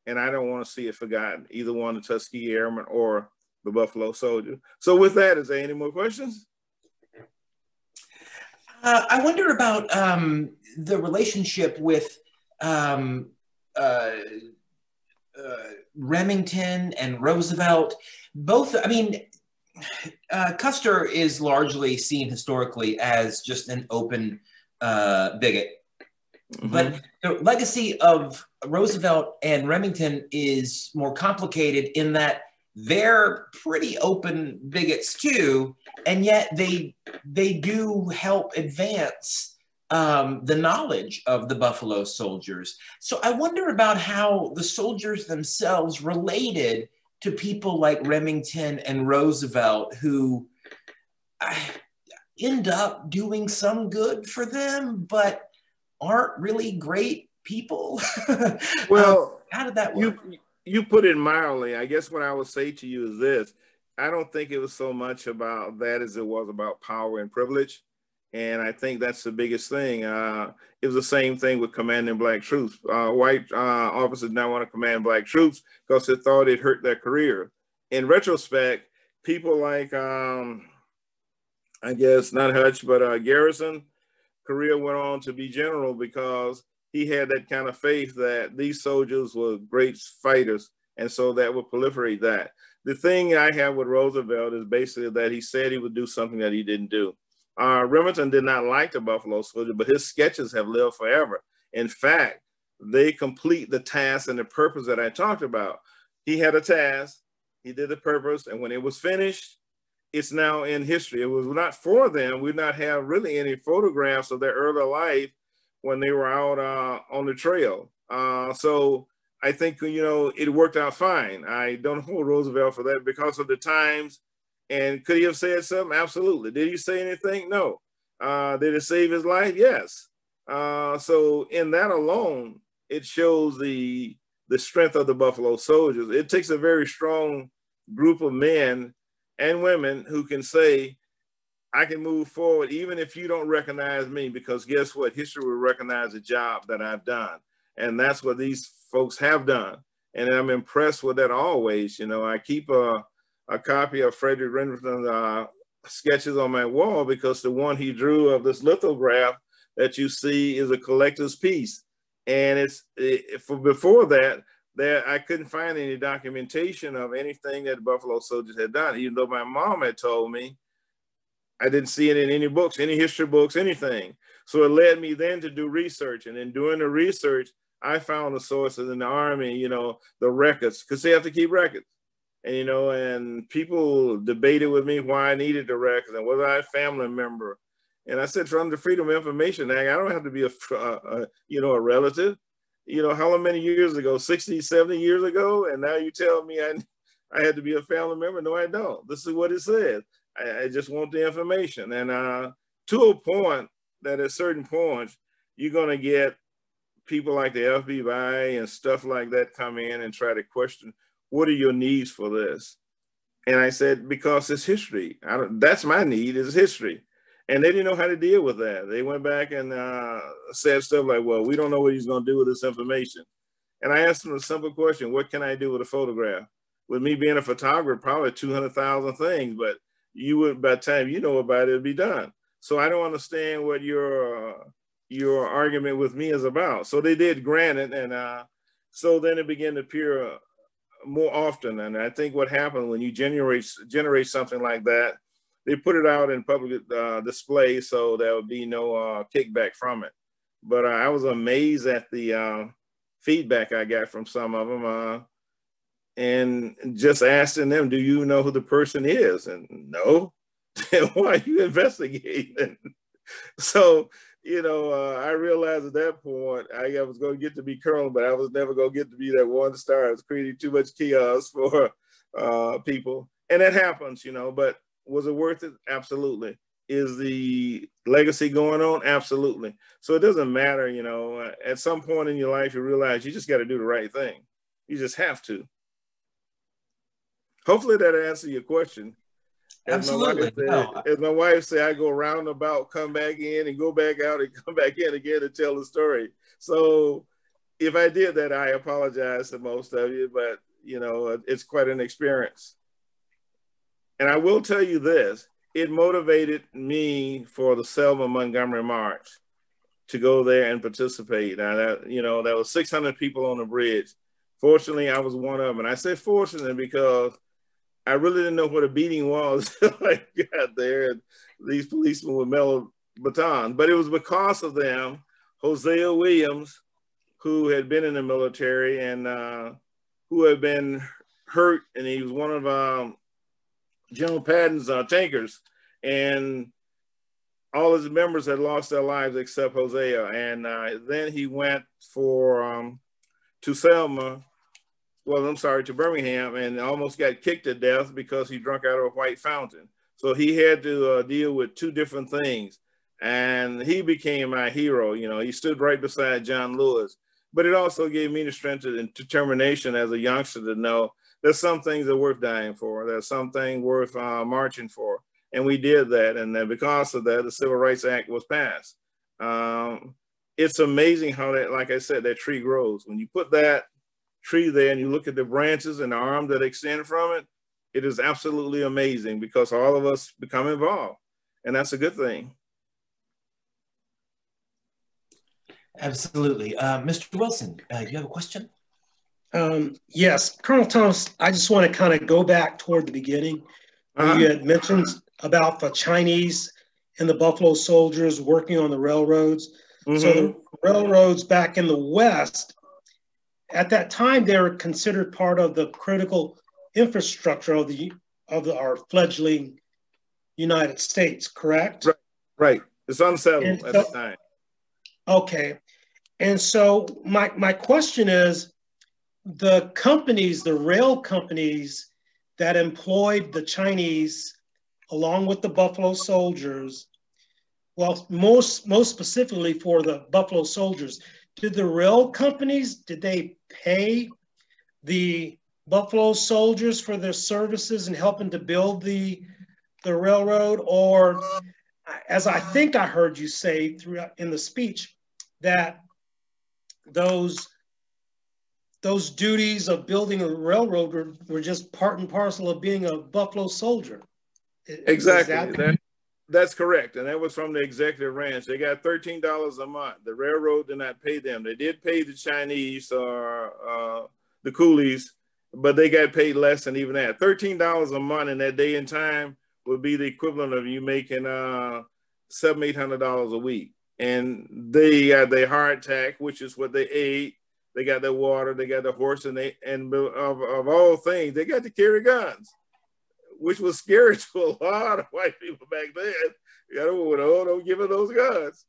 and I don't want to see it forgotten, either one, the Tuskegee Airmen or the Buffalo Soldier. So with that, is there any more questions? I wonder about the relationship with Remington and Roosevelt. Both, I mean, Custer is largely seen historically as just an open bigot. Mm-hmm. But the legacy of Roosevelt and Remington is more complicated in that they're pretty open bigots too, and yet they do help advance the knowledge of the Buffalo Soldiers. So I wonder about how the soldiers themselves related to people like Remington and Roosevelt, who end up doing some good for them, but aren't really great people. Well, how did that work? You put it mildly. I guess what I would say to you is this. I don't think it was so much about that as it was about power and privilege. And I think that's the biggest thing. It was the same thing with commanding Black troops. White officers did not want to command Black troops because they thought it hurt their career. In retrospect, people like, I guess, not Hutch, but Garrison, career went on to be general because he had that kind of faith that these soldiers were great fighters, and so that would proliferate that. The thing I have with Roosevelt is basically that he said he would do something that he didn't do. Remington did not like the Buffalo Soldier, but his sketches have lived forever. In fact, they complete the task and the purpose that I talked about. He had a task, he did the purpose, and when it was finished, it's now in history. It was not for them. We did not have really any photographs of their early life when they were out on the trail. So I think, you know, it worked out fine. I don't hold Roosevelt for that because of the times. And could he have said something? Absolutely. Did he say anything? No. Did it save his life? Yes. So in that alone, it shows the strength of the Buffalo Soldiers. It takes a very strong group of men and women who can say, I can move forward even if you don't recognize me, because guess what? History will recognize the job that I've done. And that's what these folks have done. And I'm impressed with that always. You know, I keep a copy of Frederick Remington's sketches on my wall because the one he drew of this lithograph that you see is a collector's piece. And for before that, I couldn't find any documentation of anything that the Buffalo Soldiers had done, even though my mom had told me. I didn't see it in any books, any history books, anything. So it led me then to do research. And in doing the research, I found the sources in the Army, you know, the records, because they have to keep records. And, you know, and people debated with me why I needed the records and was I a family member. And I said, from the Freedom of Information Act, I don't have to be a relative. You know, how many years ago, 60, 70 years ago? And now you tell me I had to be a family member? No, I don't. This is what it says. I just want the information. And to a point that at certain points, you're going to get people like the FBI and stuff like that come in and try to question, what are your needs for this? And I said, because it's history. That's my need, is history. And they didn't know how to deal with that. They went back and said stuff like, well, we don't know what he's going to do with this information. And I asked them a simple question: what can I do with a photograph? With me being a photographer, probably 200,000 things, but you would, by the time you know about it, it'd be done. So I don't understand what your argument with me is about. So they did grant it, and so then it began to appear more often. And I think what happened when you generate something like that, they put it out in public display, so there would be no kickback from it. But I was amazed at the feedback I got from some of them, and just asking them, do you know who the person is? And no. Why are you investigating? So, you know, I realized at that point I was going to get to be colonel, but I was never going to get to be that one star. It was creating too much chaos for people. And that happens, you know, but was it worth it? Absolutely. Is the legacy going on? Absolutely. So it doesn't matter, you know, at some point in your life, you realize you just got to do the right thing. You just have to. Hopefully that answers your question. Absolutely. As my wife said, I go roundabout, come back in and go back out and come back in again and tell the story. So if I did that, I apologize to most of you, but you know, it's quite an experience. And I will tell you this, it motivated me for the Selma Montgomery March to go there and participate. Now that, you know, there was 600 people on the bridge. Fortunately, I was one of them. And I say fortunately because I really didn't know what a beating was until I got there. And these policemen with metal batons. But it was because of them, Hosea Williams, who had been in the military and who had been hurt, and he was one of General Patton's tankers, and all his members had lost their lives except Hosea. And then he went to Selma. Well, I'm sorry, to Birmingham, and almost got kicked to death because he drank out of a white fountain. So he had to deal with two different things. And he became my hero. You know, he stood right beside John Lewis. But it also gave me the strength and determination as a youngster to know there's some things that are worth dying for. There's something worth marching for. And we did that. And then because of that, the Civil Rights Act was passed. It's amazing how that, like I said, that tree grows. When you put that tree there and you look at the branches and the arm that extend from it, it is absolutely amazing because all of us become involved, and that's a good thing. Absolutely. Mr. Wilson, do you have a question? Yes, Colonel Thomas, I just want to kind of go back toward the beginning where you had mentioned about the Chinese and the Buffalo Soldiers working on the railroads. So the railroads back in the West, at that time, they were considered part of the critical infrastructure of our fledgling United States, correct? Right. It's unsettled at the time. Okay. And so my question is, the companies, the rail companies that employed the Chinese along with the Buffalo Soldiers, well, most specifically for the Buffalo Soldiers, did the rail companies, did they pay the Buffalo Soldiers for their services in helping to build the railroad? Or, as I think I heard you say throughout in the speech, that those duties of building a railroad were just part and parcel of being a Buffalo Soldier? Exactly. That's correct. And that was from the executive branch. They got $13 a month. The railroad did not pay them. They did pay the Chinese or the coolies, but they got paid less than even that. $13 a month in that day and time would be the equivalent of you making $700, $800 a week. And they got their hardtack, which is what they ate. They got their water. They got their horse, and of all things, they got to carry guns, which was scary to a lot of white people back then. Don't give them those guns.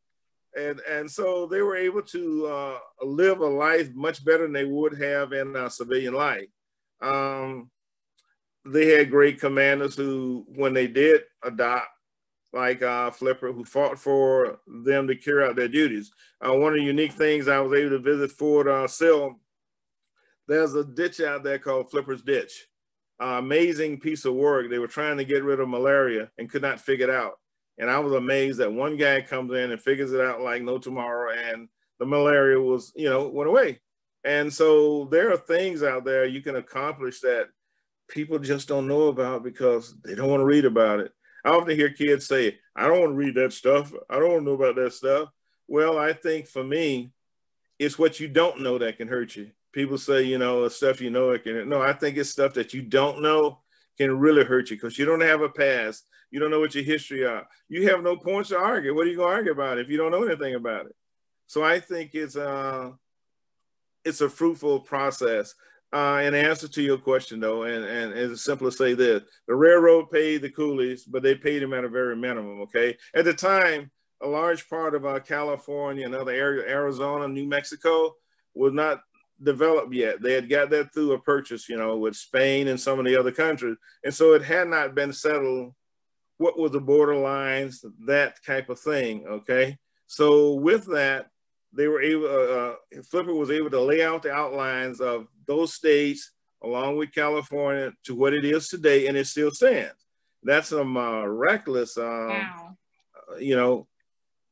And so they were able to live a life much better than they would have in civilian life. They had great commanders who, when they did adopt, like Flipper, who fought for them to carry out their duties. One of the unique things, I was able to visit Fort Sill. There's a ditch out there called Flipper's Ditch. amazing piece of work. They were trying to get rid of malaria and could not figure it out. And I was amazed that one guy comes in and figures it out like no tomorrow, and the malaria was, went away. And so there are things out there you can accomplish that people just don't know about because they don't want to read about it. I often hear kids say, I don't want to read that stuff. I don't want to know about that stuff. Well, I think for me, it's what you don't know that can hurt you. People say, stuff it can. No, I think it's stuff that you don't know can really hurt you because you don't have a past. You don't know what your history are. You have no points to argue. What are you going to argue about if you don't know anything about it? So I think it's a fruitful process. In answer to your question, though, and it's simple to say this: the railroad paid the coolies, but they paid them at a very minimum. Okay, at the time, a large part of California and other areas, Arizona, New Mexico, was not developed yet. They had got that through a purchase, with Spain and some of the other countries, and so it had not been settled. What were the border lines? That type of thing. Okay, so with that, they were able. Flipper was able to lay out the outlines of those states, along with California, to what it is today, and it still stands. That's some reckless, Wow.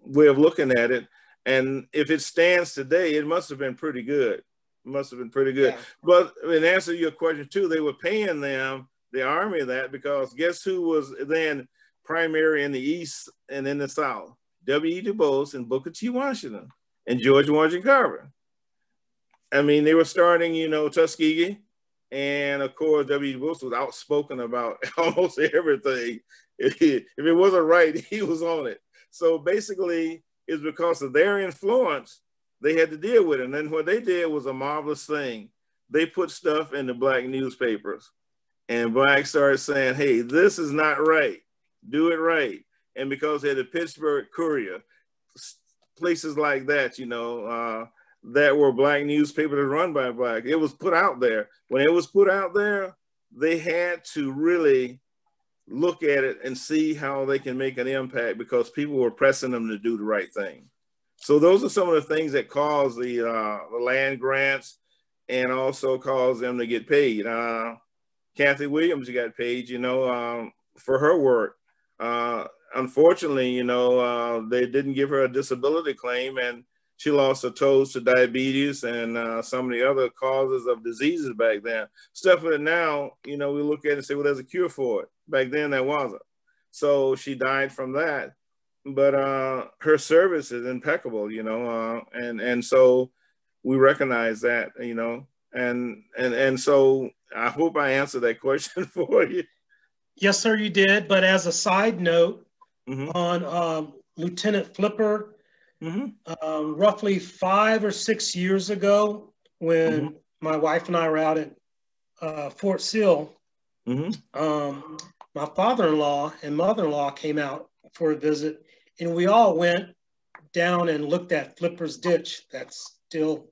way of looking at it. And if it stands today, it must have been pretty good. Yeah. But in answer to your question too, they were paying them, the Army, that because guess who was then primary in the East and in the South? W.E. Du Bois and Booker T. Washington and George Washington Carver. I mean, they were starting, Tuskegee, and of course, W.E. Du Bois was outspoken about almost everything. If it wasn't right, he was on it. So basically, it's because of their influence, they had to deal with it. And then what they did was a marvelous thing. They put stuff in the black newspapers, and blacks started saying, hey, this is not right. Do it right. And because they had the Pittsburgh Courier, places like that, that were black newspapers run by black. It was put out there. When it was put out there, they had to really look at it and see how they can make an impact because people were pressing them to do the right thing. So those are some of the things that caused the land grants and also caused them to get paid. Kathy Williams got paid, for her work. Unfortunately, they didn't give her a disability claim, and she lost her toes to diabetes and some of the other causes of diseases back then. Stuff that now, we look at it and say, well, there's a cure for it. Back then, there wasn't. So she died from that. But her service is impeccable, and so we recognize that, and so I hope I answered that question for you. Yes, sir, you did. But as a side note, on Lieutenant Flipper, roughly 5 or 6 years ago, when my wife and I were out at Fort Sill, my father-in-law and mother-in-law came out for a visit, and we all went down and looked at Flipper's ditch that's still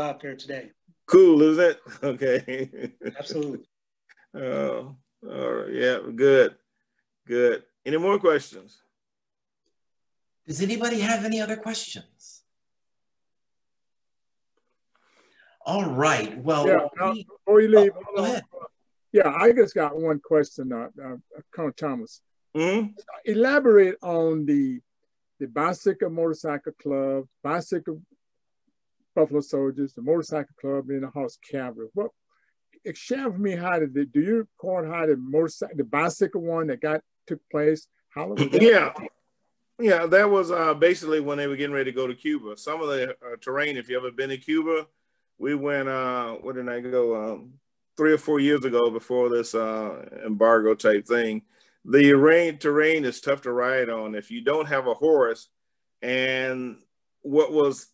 out there today. Cool, is it? Okay. Absolutely. Oh, all right. Yeah, good. Any more questions? Does anybody have any other questions? All right. Well, yeah, before you leave, go ahead. Yeah, I just got one question, Colonel Thomas. Elaborate on the Bicycle Motorcycle Club, Bicycle Buffalo Soldiers, the Motorcycle Club, and the Horse Cavalry. What? Share with me how did do you record how the bicycle one that took place? How was that? Yeah, that was basically when they were getting ready to go to Cuba. Some of the terrain, if you ever been to Cuba, we went. Where did I go? 3 or 4 years ago, before this embargo type thing. The terrain is tough to ride on if you don't have a horse. And what was,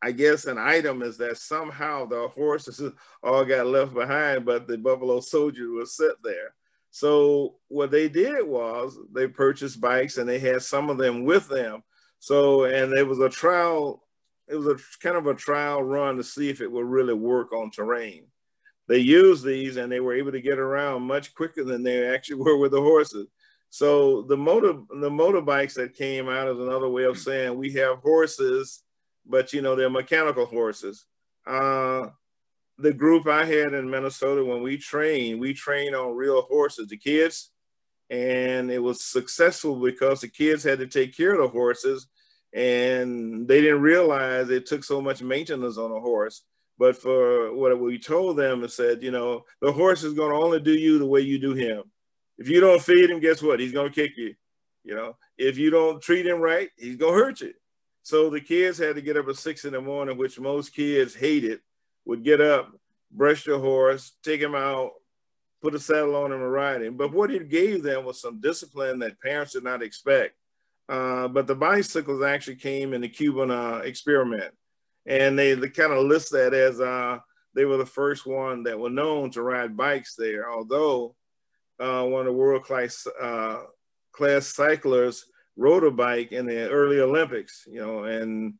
I guess, an item is that somehow the horses all got left behind, but the Buffalo Soldier was set there. So what they did was they purchased bikes and they had some of them with them. So, and it was a trial, it was a kind of a trial run to see if it would really work on terrain. They used these and they were able to get around much quicker than they actually were with the horses. So the motorbikes that came out is another way of saying we have horses, but they're mechanical horses. the group I had in Minnesota, when we trained on real horses, the kids, and it was successful because the kids had to take care of the horses, and they didn't realize it took so much maintenance on a horse. But for what we told them and said, you know, the horse is going to only do you the way you do him. If you don't feed him, guess what? He's going to kick you. You know, if you don't treat him right, he's going to hurt you. So the kids had to get up at 6 in the morning, which most kids hated, would get up, brush the horse, take him out, put a saddle on him and ride him. But what it gave them was some discipline that parents did not expect. But the bicycles actually came in the Cuban experiment. And they kind of list that as they were the first one that were known to ride bikes there. Although one of the world-class cyclists rode a bike in the early Olympics, you know, and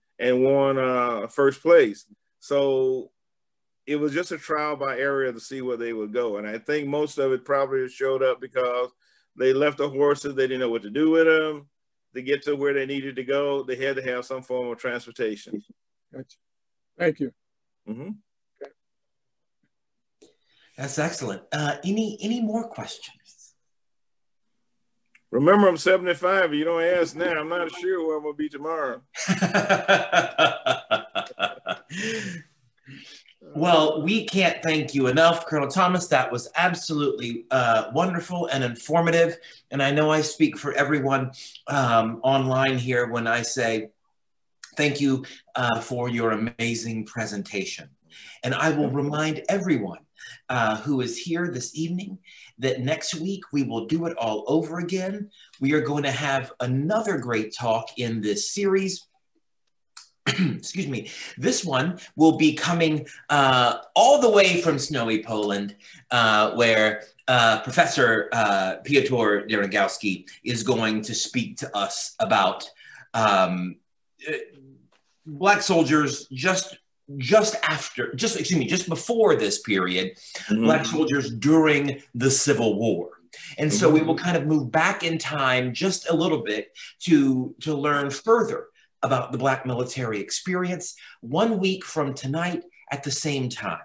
won first place. So it was just a trial by area to see where they would go. And I think most of it probably showed up because they left the horses, they didn't know what to do with them. To get to where they needed to go, they had to have some form of transportation. Gotcha. Thank you. Mm-hmm. Okay. That's excellent. Any more questions? Remember, I'm 75. You don't ask now. I'm not sure where I'm going to be tomorrow. Well, we can't thank you enough, Colonel Thomas. That was absolutely wonderful and informative. And I know I speak for everyone online here when I say thank you for your amazing presentation. And I will remind everyone who is here this evening that next week we will do it all over again. We are going to have another great talk in this series. Excuse me. This one will be coming all the way from snowy Poland, where Professor Piotr Derogowski is going to speak to us about Black soldiers just before this period, mm-hmm. Black soldiers during the Civil War. And so we will kind of move back in time just a little bit to learn further about the Black military experience 1 week from tonight at the same time.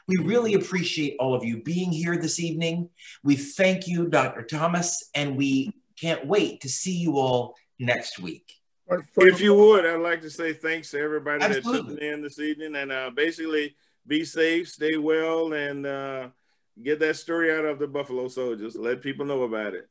We really appreciate all of you being here this evening. We thank you, Dr. Thomas, and we can't wait to see you all next week. If you would, I'd like to say thanks to everybody Absolutely. that took in this evening, and basically be safe, stay well, and get that story out of the Buffalo Soldiers. Let people know about it.